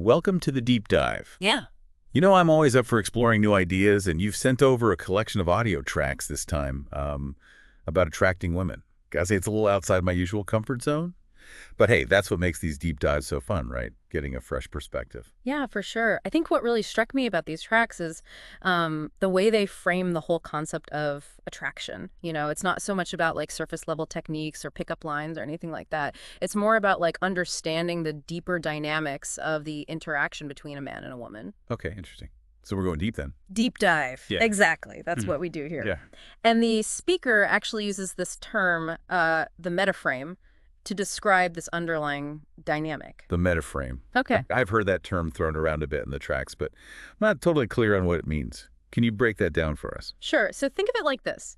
welcome to the deep dive. Yeah. You know, I'm always up for exploring new ideas, and you've sent over a collection of audio tracks this time about attracting women. Gotta say, it's a little outside my usual comfort zone. But hey, that's what makes these deep dives so fun, right? Getting a fresh perspective. Yeah, for sure. I think what really struck me about these tracks is the way they frame the whole concept of attraction. You know, it's not so much about like surface level techniques or pickup lines or anything like that. It's more about like understanding the deeper dynamics of the interaction between a man and a woman. Okay, interesting. So we're going deep then. Deep dive. Yeah. Exactly. That's what we do here. Yeah. And the speaker actually uses this term, the metaframe, to describe this underlying dynamic. The metaframe. Okay. I've heard that term thrown around a bit in the tracks, but I'm not totally clear on what it means. Can you break that down for us? Sure. So think of it like this.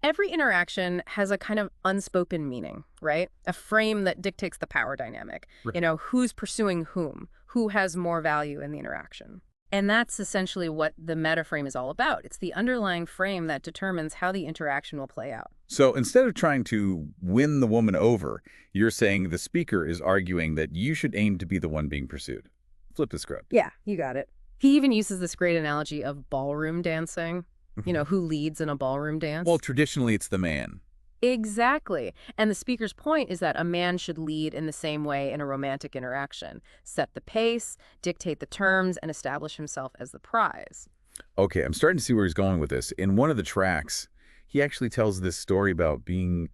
Every interaction has a kind of unspoken meaning, right? A frame that dictates the power dynamic. Right. You know, who's pursuing whom, who has more value in the interaction. And that's essentially what the metaframe is all about. It's the underlying frame that determines how the interaction will play out. So instead of trying to win the woman over, you're saying the speaker is arguing that you should aim to be the one being pursued. Flip the script. Yeah, you got it. He even uses this great analogy of ballroom dancing. You know, who leads in a ballroom dance? Well, traditionally it's the man. Exactly. And the speaker's point is that a man should lead in the same way in a romantic interaction. Set the pace, dictate the terms, and establish himself as the prize. Okay, I'm starting to see where he's going with this. In one of the tracks, he actually tells this story about being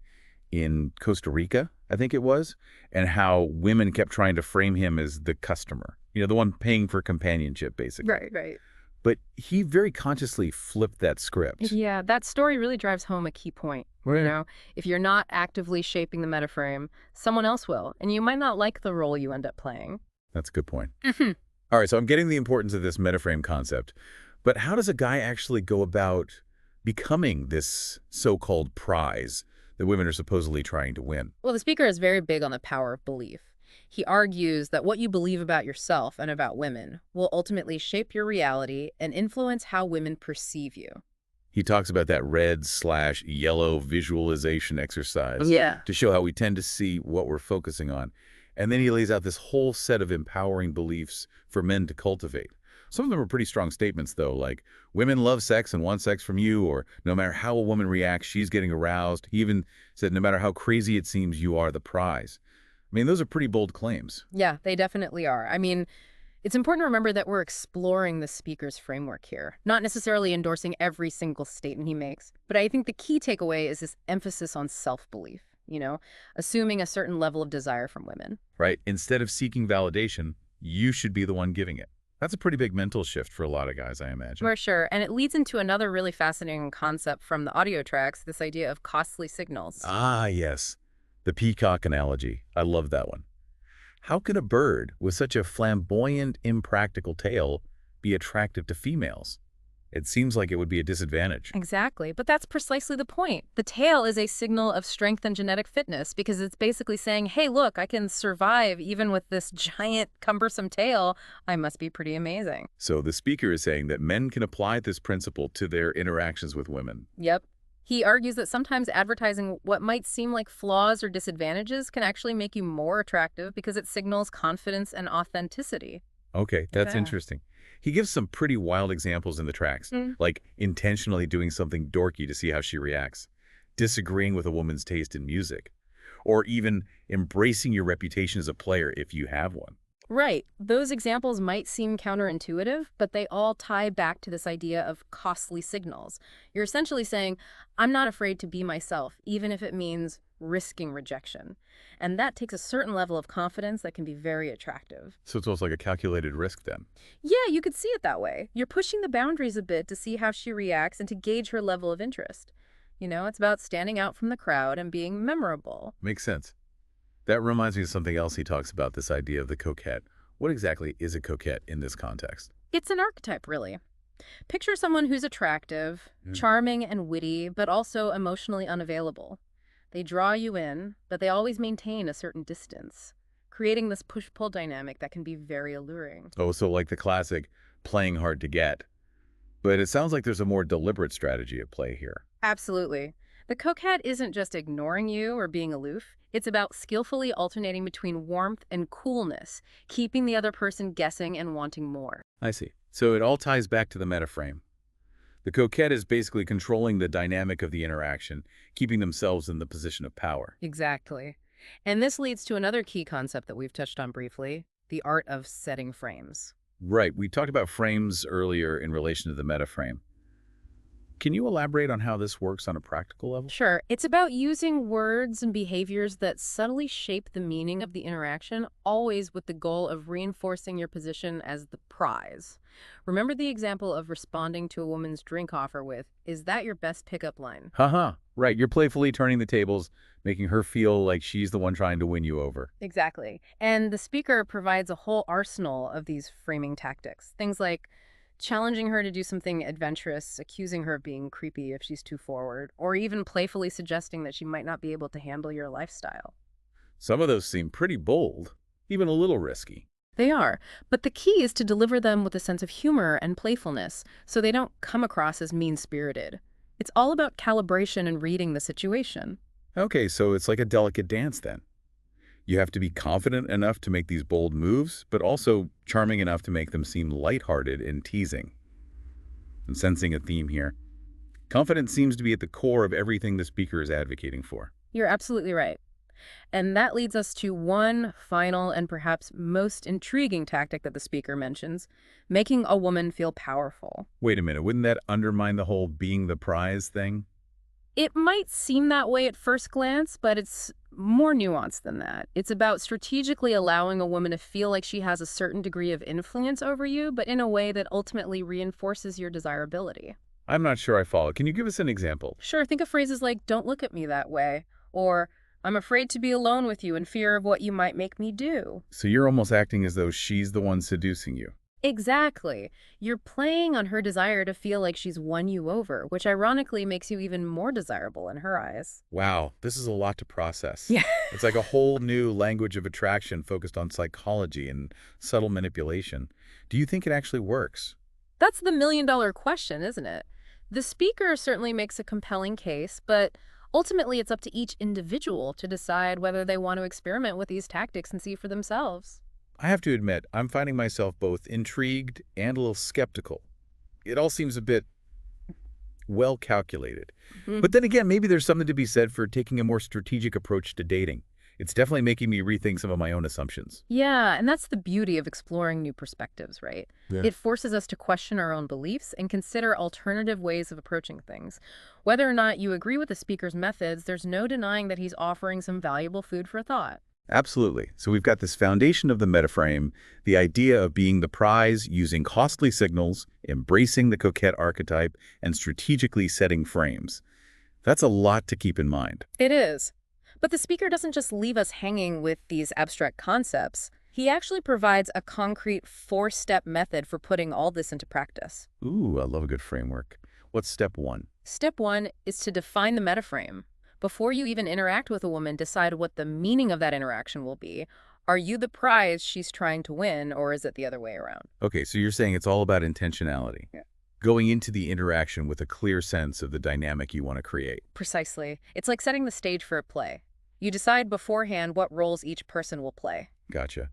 in Costa Rica, I think it was, and how women kept trying to frame him as the customer. You know, the one paying for companionship, basically. Right. But he very consciously flipped that script. Yeah, that story really drives home a key point. Right. You know, if you're not actively shaping the metaframe, someone else will, and you might not like the role you end up playing. That's a good point. Mm-hmm. All right, so I'm getting the importance of this metaframe concept. But how does a guy actually go about becoming this so-called prize that women are supposedly trying to win? Well, the speaker is very big on the power of belief. He argues that what you believe about yourself and about women will ultimately shape your reality and influence how women perceive you. He talks about that red/yellow visualization exercise Yeah. to show how we tend to see what we're focusing on. And then he lays out this whole set of empowering beliefs for men to cultivate. Some of them are pretty strong statements, though, like, women love sex and want sex from you, or no matter how a woman reacts, she's getting aroused. He even said, no matter how crazy it seems, you are the prize. I mean, those are pretty bold claims. Yeah, they definitely are. I mean, it's important to remember that we're exploring the speaker's framework here, not necessarily endorsing every single statement he makes. But I think the key takeaway is this emphasis on self-belief, you know, assuming a certain level of desire from women. Right? Instead of seeking validation, you should be the one giving it. That's a pretty big mental shift for a lot of guys, I imagine. For sure. And it leads into another really fascinating concept from the audio tracks, this idea of costly signals. Ah, yes. The peacock analogy. I love that one. How can a bird with such a flamboyant, impractical tail be attractive to females? It seems like it would be a disadvantage. Exactly. But that's precisely the point. The tail is a signal of strength and genetic fitness because it's basically saying, hey, look, I can survive even with this giant, cumbersome tail. I must be pretty amazing. So the speaker is saying that men can apply this principle to their interactions with women. Yep. He argues that sometimes advertising what might seem like flaws or disadvantages can actually make you more attractive because it signals confidence and authenticity. Okay, that's Yeah. interesting. He gives some pretty wild examples in the tracks, like intentionally doing something dorky to see how she reacts, disagreeing with a woman's taste in music, or even embracing your reputation as a player if you have one. Right. Those examples might seem counterintuitive, but they all tie back to this idea of costly signals. You're essentially saying, I'm not afraid to be myself, even if it means risking rejection. And that takes a certain level of confidence that can be very attractive. So it's almost like a calculated risk then. Yeah, you could see it that way. You're pushing the boundaries a bit to see how she reacts and to gauge her level of interest. You know, it's about standing out from the crowd and being memorable. Makes sense. That reminds me of something else he talks about, this idea of the coquette. What exactly is a coquette in this context? It's an archetype, really. Picture someone who's attractive, charming and witty, but also emotionally unavailable. They draw you in, but they always maintain a certain distance, creating this push-pull dynamic that can be very alluring. Oh, so like the classic playing hard to get. But it sounds like there's a more deliberate strategy at play here. Absolutely. The coquette isn't just ignoring you or being aloof. It's about skillfully alternating between warmth and coolness, keeping the other person guessing and wanting more. I see. So it all ties back to the metaframe. The coquette is basically controlling the dynamic of the interaction, keeping themselves in the position of power. Exactly. And this leads to another key concept that we've touched on briefly, the art of setting frames. Right. We talked about frames earlier in relation to the metaframe. Can you elaborate on how this works on a practical level? Sure, it's about using words and behaviors that subtly shape the meaning of the interaction, always with the goal of reinforcing your position as the prize. Remember the example of responding to a woman's drink offer with, "Is that your best pickup line?" Haha. Right. You're playfully turning the tables, making her feel like she's the one trying to win you over. Exactly. And the speaker provides a whole arsenal of these framing tactics. Things like challenging her to do something adventurous, accusing her of being creepy if she's too forward, or even playfully suggesting that she might not be able to handle your lifestyle. Some of those seem pretty bold, even a little risky. They are, but the key is to deliver them with a sense of humor and playfulness so they don't come across as mean-spirited. It's all about calibration and reading the situation. Okay, so it's like a delicate dance then. You have to be confident enough to make these bold moves, but also charming enough to make them seem lighthearted and teasing. I'm sensing a theme here. Confidence seems to be at the core of everything the speaker is advocating for. You're absolutely right. And that leads us to one final and perhaps most intriguing tactic that the speaker mentions, making a woman feel powerful. Wait a minute, wouldn't that undermine the whole being the prize thing? It might seem that way at first glance, but it's more nuanced than that. It's about strategically allowing a woman to feel like she has a certain degree of influence over you, but in a way that ultimately reinforces your desirability. I'm not sure I follow. Can you give us an example? Sure, think of phrases like, "Don't look at me that way," or "I'm afraid to be alone with you in fear of what you might make me do." So you're almost acting as though she's the one seducing you. Exactly. You're playing on her desire to feel like she's won you over, which ironically makes you even more desirable in her eyes. Wow, this is a lot to process. Yeah. It's like a whole new language of attraction focused on psychology and subtle manipulation. Do you think it actually works? That's the million-dollar question, isn't it? The speaker certainly makes a compelling case, but ultimately it's up to each individual to decide whether they want to experiment with these tactics and see for themselves. I have to admit, I'm finding myself both intrigued and a little skeptical. It all seems a bit well calculated. Mhm. But then again, maybe there's something to be said for taking a more strategic approach to dating. It's definitely making me rethink some of my own assumptions. Yeah, and that's the beauty of exploring new perspectives, right? Yeah. It forces us to question our own beliefs and consider alternative ways of approaching things. Whether or not you agree with the speaker's methods, there's no denying that he's offering some valuable food for thought. Absolutely. So we've got this foundation of the metaframe, the idea of being the prize, using costly signals, embracing the coquette archetype, and strategically setting frames. That's a lot to keep in mind. It is. But the speaker doesn't just leave us hanging with these abstract concepts. He actually provides a concrete four-step method for putting all this into practice. Ooh, I love a good framework. What's step one? Step one is to define the metaframe. Before you even interact with a woman, decide what the meaning of that interaction will be. Are you the prize she's trying to win, or is it the other way around? Okay, so you're saying it's all about intentionality. Yeah. Going into the interaction with a clear sense of the dynamic you want to create. Precisely. It's like setting the stage for a play. You decide beforehand what roles each person will play. Gotcha.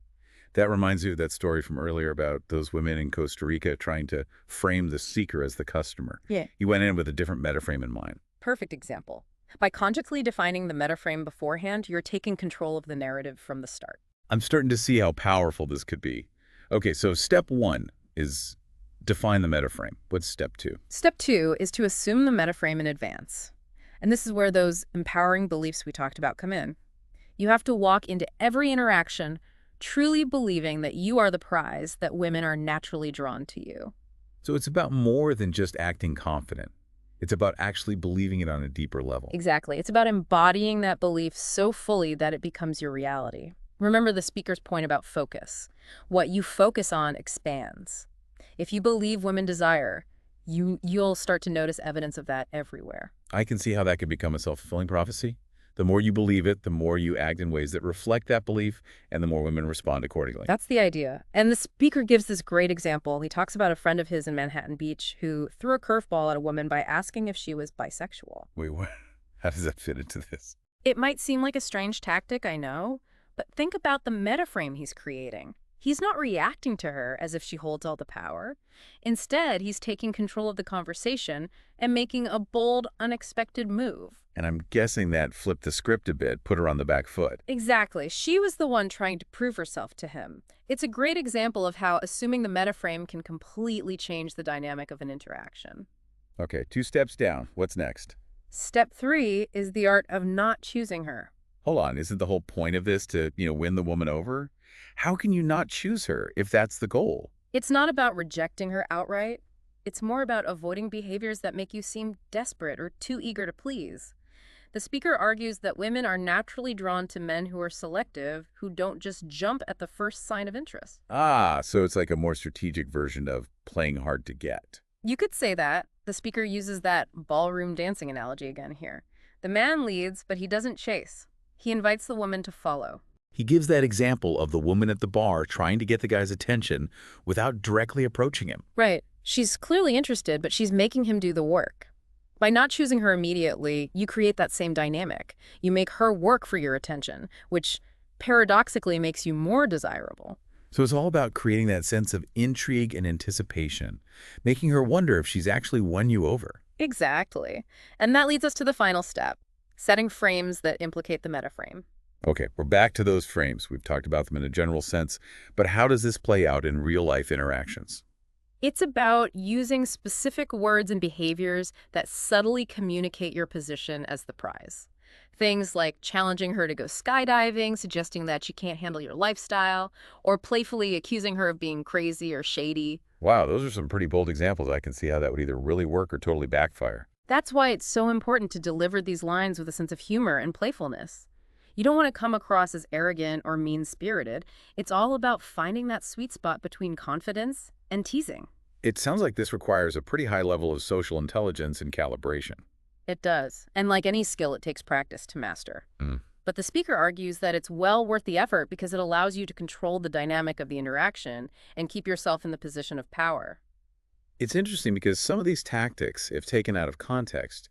That reminds me of that story from earlier about those women in Costa Rica trying to frame the seeker as the customer. Yeah. You went in with a different metaframe in mind. Perfect example. By consciously defining the metaframe beforehand, you're taking control of the narrative from the start. I'm starting to see how powerful this could be. Okay, so step one is define the metaframe. What's step two? Step two is to assume the metaframe in advance. And this is where those empowering beliefs we talked about come in. You have to walk into every interaction truly believing that you are the prize, that women are naturally drawn to you. So it's about more than just acting confident. It's about actually believing it on a deeper level. Exactly. It's about embodying that belief so fully that it becomes your reality. Remember the speaker's point about focus. What you focus on expands. If you believe women desire, you'll start to notice evidence of that everywhere. I can see how that could become a self-fulfilling prophecy. The more you believe it, the more you act in ways that reflect that belief, and the more women respond accordingly. That's the idea. And the speaker gives this great example. He talks about a friend of his in Manhattan Beach who threw a curveball at a woman by asking if she was bisexual. Wait, what? How does that fit into this? It might seem like a strange tactic, I know, but think about the metaframe he's creating. He's not reacting to her as if she holds all the power. Instead, he's taking control of the conversation and making a bold, unexpected move. And I'm guessing that flipped the script a bit, put her on the back foot. Exactly. She was the one trying to prove herself to him. It's a great example of how assuming the metaframe can completely change the dynamic of an interaction. Okay, 2 steps down. What's next? Step 3 is the art of not choosing her. Hold on, isn't the whole point of this to, win the woman over? How can you not choose her if that's the goal? It's not about rejecting her outright. It's more about avoiding behaviors that make you seem desperate or too eager to please. The speaker argues that women are naturally drawn to men who are selective, who don't just jump at the first sign of interest. Ah, so it's like a more strategic version of playing hard to get. You could say that. The speaker uses that ballroom dancing analogy again here. The man leads, but he doesn't chase. He invites the woman to follow. He gives that example of the woman at the bar trying to get the guy's attention without directly approaching him. Right. She's clearly interested, but she's making him do the work. By not choosing her immediately, you create that same dynamic. You make her work for your attention, which paradoxically makes you more desirable. So it's all about creating that sense of intrigue and anticipation, making her wonder if she's actually won you over. Exactly. And that leads us to the final step, setting frames that implicate the metaframe. Okay, we're back to those frames. We've talked about them in a general sense, but how does this play out in real-life interactions? It's about using specific words and behaviors that subtly communicate your position as the prize. Things like challenging her to go skydiving, suggesting that she can't handle your lifestyle, or playfully accusing her of being crazy or shady. Wow, those are some pretty bold examples. I can see how that would either really work or totally backfire. That's why it's so important to deliver these lines with a sense of humor and playfulness. You don't want to come across as arrogant or mean-spirited. It's all about finding that sweet spot between confidence and teasing. It sounds like this requires a pretty high level of social intelligence and calibration. It does. And like any skill, it takes practice to master. Mm. But the speaker argues that it's well worth the effort because it allows you to control the dynamic of the interaction and keep yourself in the position of power. It's interesting because some of these tactics, if taken out of context,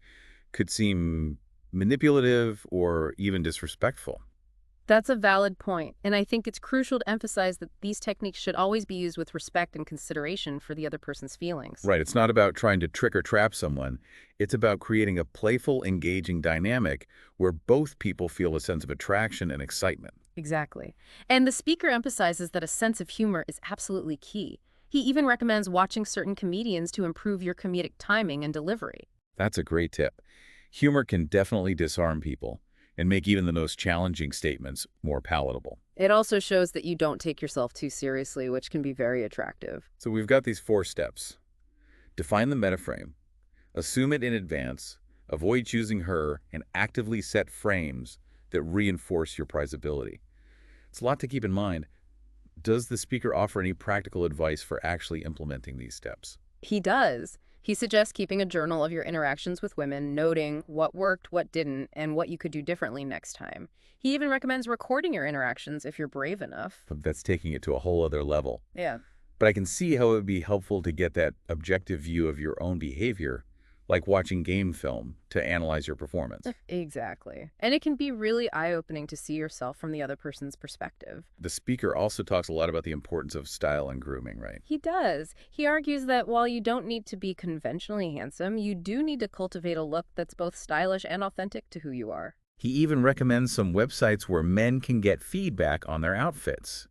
could seem manipulative or even disrespectful. That's a valid point, and I think it's crucial to emphasize that these techniques should always be used with respect and consideration for the other person's feelings. Right, it's not about trying to trick or trap someone. It's about creating a playful, engaging dynamic where both people feel a sense of attraction and excitement. Exactly. And the speaker emphasizes that a sense of humor is absolutely key. He even recommends watching certain comedians to improve your comedic timing and delivery. That's a great tip. Humor can definitely disarm people and make even the most challenging statements more palatable. It also shows that you don't take yourself too seriously, which can be very attractive. So we've got these 4 steps. Define the metaframe, assume it in advance, avoid choosing her, and actively set frames that reinforce your prizeability. It's a lot to keep in mind. Does the speaker offer any practical advice for actually implementing these steps? He does. He suggests keeping a journal of your interactions with women, noting what worked, what didn't, and what you could do differently next time. He even recommends recording your interactions if you're brave enough. That's taking it to a whole other level. Yeah. But I can see how it would be helpful to get that objective view of your own behavior, like watching game film to analyze your performance. Exactly. And it can be really eye-opening to see yourself from the other person's perspective. The speaker also talks a lot about the importance of style and grooming, right? He does. He argues that while you don't need to be conventionally handsome, you do need to cultivate a look that's both stylish and authentic to who you are. He even recommends some websites where men can get feedback on their outfits,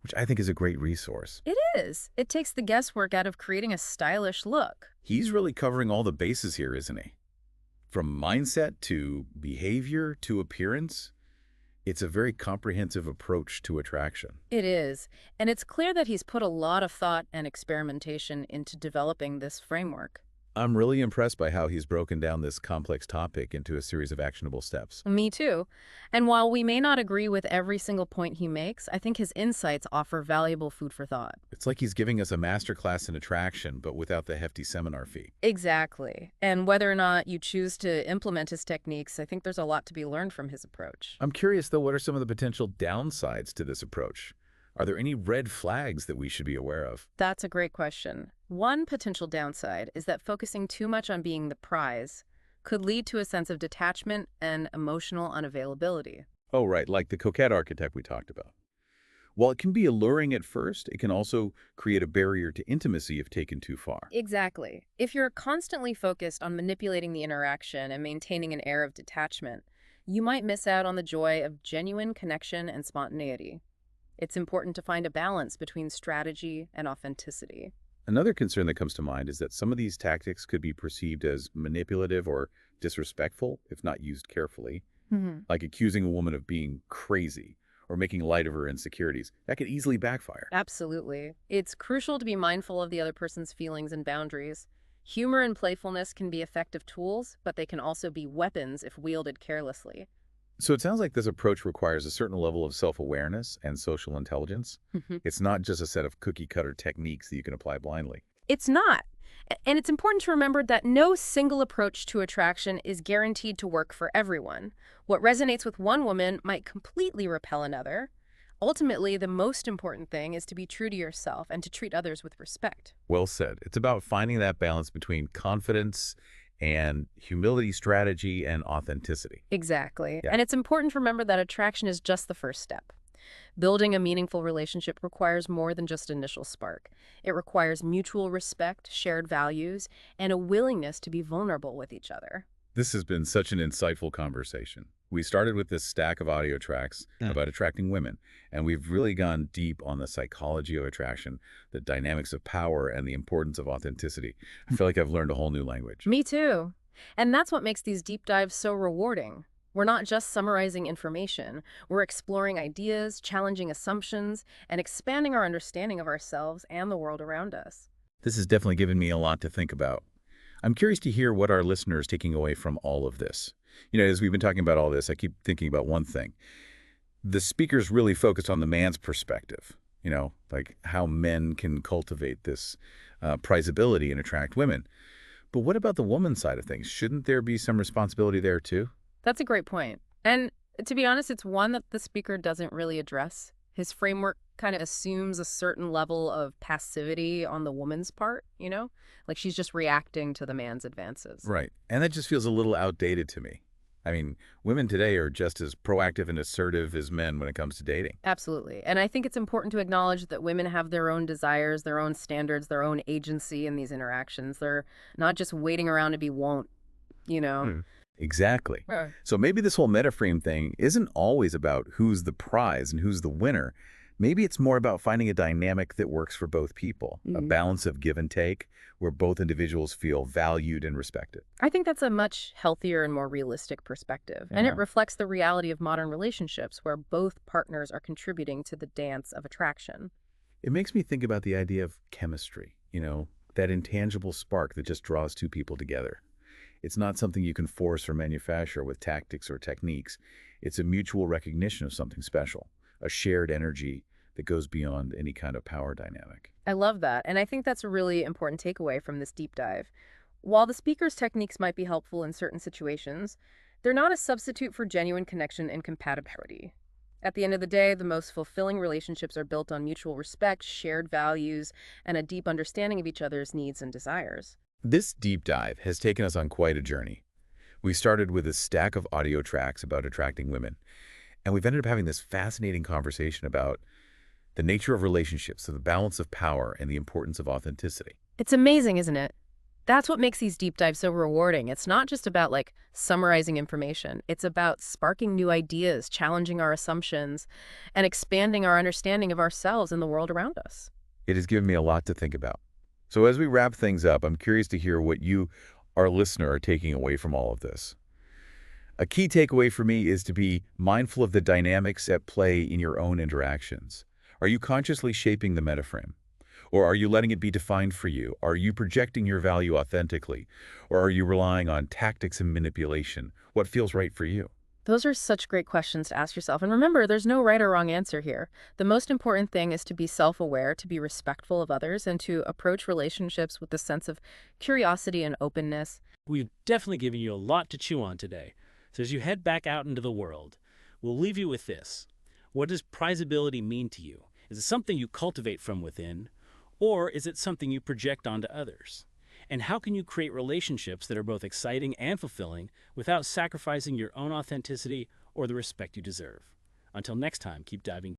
which I think is a great resource. It is. It takes the guesswork out of creating a stylish look. He's really covering all the bases here, isn't he? From mindset to behavior to appearance, it's a very comprehensive approach to attraction. It is. And it's clear that he's put a lot of thought and experimentation into developing this framework. I'm really impressed by how he's broken down this complex topic into a series of actionable steps. Me too. And while we may not agree with every single point he makes, I think his insights offer valuable food for thought. It's like he's giving us a masterclass in attraction, but without the hefty seminar fee. Exactly. And whether or not you choose to implement his techniques, I think there's a lot to be learned from his approach. I'm curious, though, what are some of the potential downsides to this approach? Are there any red flags that we should be aware of? That's a great question. One potential downside is that focusing too much on being the prize could lead to a sense of detachment and emotional unavailability. Oh, right, like the coquette archetype we talked about. While it can be alluring at first, it can also create a barrier to intimacy if taken too far. Exactly. If you're constantly focused on manipulating the interaction and maintaining an air of detachment, you might miss out on the joy of genuine connection and spontaneity. It's important to find a balance between strategy and authenticity. Another concern that comes to mind is that some of these tactics could be perceived as manipulative or disrespectful if not used carefully, Mhm. like accusing a woman of being crazy or making light of her insecurities. That could easily backfire. Absolutely. It's crucial to be mindful of the other person's feelings and boundaries. Humor and playfulness can be effective tools, but they can also be weapons if wielded carelessly. So it sounds like this approach requires a certain level of self-awareness and social intelligence. It's not just a set of cookie-cutter techniques that you can apply blindly. It's not. And it's important to remember that no single approach to attraction is guaranteed to work for everyone. What resonates with one woman might completely repel another. Ultimately, the most important thing is to be true to yourself and to treat others with respect. Well said. It's about finding that balance between confidence and humility, strategy, and authenticity. Exactly. Yeah. And it's important to remember that attraction is just the first step. Building a meaningful relationship requires more than just initial spark. It requires mutual respect, shared values, and a willingness to be vulnerable with each other. This has been such an insightful conversation. We started with this stack of audio tracks about attracting women, and we've really gone deep on the psychology of attraction, the dynamics of power, and the importance of authenticity. I feel like I've learned a whole new language. Me too. And that's what makes these deep dives so rewarding. We're not just summarizing information, we're exploring ideas, challenging assumptions, and expanding our understanding of ourselves and the world around us. This has definitely given me a lot to think about. I'm curious to hear what our listeners are taking away from all of this. As we've been talking about all this, I keep thinking about one thing. The speakers really focused on the man's perspective, like how men can cultivate this prizeability and attract women. But what about the woman's side of things? Shouldn't there be some responsibility there too? That's a great point. And to be honest, it's one that the speaker doesn't really address. His framework kind of assumes a certain level of passivity on the woman's part. Like she's just reacting to the man's advances. Right. And that just feels a little outdated to me. I mean, women today are just as proactive and assertive as men when it comes to dating. Absolutely. And I think it's important to acknowledge that women have their own desires, their own standards, their own agency in these interactions. They're not just waiting around to be won't. Hmm. Exactly. Right. So maybe this whole metaframe thing isn't always about who's the prize and who's the winner. Maybe it's more about finding a dynamic that works for both people, a balance of give and take, where both individuals feel valued and respected. I think that's a much healthier and more realistic perspective. And it Yeah. reflects the reality of modern relationships where both partners are contributing to the dance of attraction. It makes me think about the idea of chemistry, that intangible spark that just draws two people together. It's not something you can force or manufacture with tactics or techniques. It's a mutual recognition of something special, a shared energy that goes beyond any kind of power dynamic. I love that. And I think that's a really important takeaway from this deep dive. While the speaker's techniques might be helpful in certain situations, they're not a substitute for genuine connection and compatibility. At the end of the day, the most fulfilling relationships are built on mutual respect, shared values, and a deep understanding of each other's needs and desires. This deep dive has taken us on quite a journey. We started with a stack of audio tracks about attracting women, and we've ended up having this fascinating conversation about the nature of relationships, so the balance of power and the importance of authenticity. It's amazing, isn't it? That's what makes these deep dives so rewarding. It's not just about summarizing information. It's about sparking new ideas, challenging our assumptions, and expanding our understanding of ourselves and the world around us. It has given me a lot to think about. So as we wrap things up, I'm curious to hear what you, our listener, are taking away from all of this. A key takeaway for me is to be mindful of the dynamics at play in your own interactions. Are you consciously shaping the metaframe? Or are you letting it be defined for you? Are you projecting your value authentically? Or are you relying on tactics and manipulation? What feels right for you? Those are such great questions to ask yourself. And remember, there's no right or wrong answer here. The most important thing is to be self-aware, to be respectful of others, and to approach relationships with a sense of curiosity and openness. We've definitely given you a lot to chew on today. So as you head back out into the world, we'll leave you with this. What does prizeability mean to you? Is it something you cultivate from within, or is it something you project onto others? And how can you create relationships that are both exciting and fulfilling without sacrificing your own authenticity or the respect you deserve? Until next time, keep diving